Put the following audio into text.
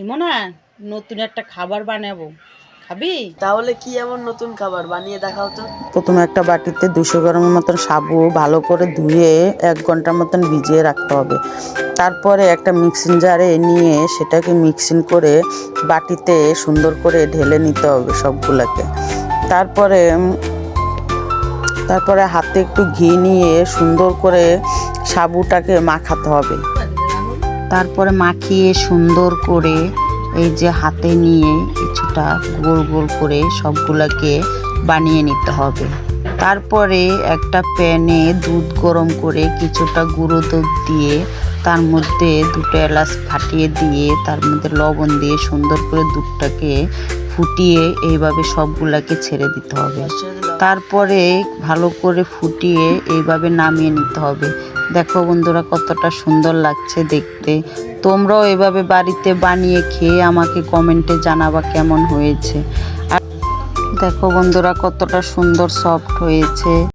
ইমনা, নতুন একটা খাবার বানাবো, খাবি? তাহলে কি এমন নতুন খাবার বানিয়ে দেখাও তো। প্রথমে একটা বাটিতে 200 গ্রামের মতন সাবু ভালো করে ধুয়ে 1 ঘন্টার মতন ভিজিয়ে রাখতে হবে। তারপরে একটা মিক্সিং জারে নিয়ে সেটাকে মিক্সিং করে বাটিতে সুন্দর করে ঢেলে নিতে হবে সবগুলোকে। তারপরে হাতে একটু ঘি নিয়ে সুন্দর করে সাবুটাকে মাখাতে হবে। তারপরে মাখিয়ে সুন্দর করে এই যে হাতে নিয়ে কিছুটা গোল গোল করে সবগুলোকে বানিয়ে নিতে হবে। তারপরে একটা প্যানে দুধ গরম করে কিছুটা গুঁড়ো দুধ দিয়ে তার মধ্যে 2টা এলাচ ফাটিয়ে দিয়ে তার মধ্যে লবণ দিয়ে সুন্দর করে দুধটাকে ফুটিয়ে এইভাবে সবগুলাকে ছেড়ে দিতে হবে। তারপরে ভালো করে ফুটিয়ে এইভাবে নামিয়ে নিতে হবে। দেখো বন্ধুরা, কতটা সুন্দর লাগছে দেখতে। তোমরাও এভাবে বাড়িতে বানিয়ে খেয়ে আমাকে কমেন্টে জানাবা কেমন হয়েছে। আর দেখো বন্ধুরা, কতটা সুন্দর সফট হয়েছে।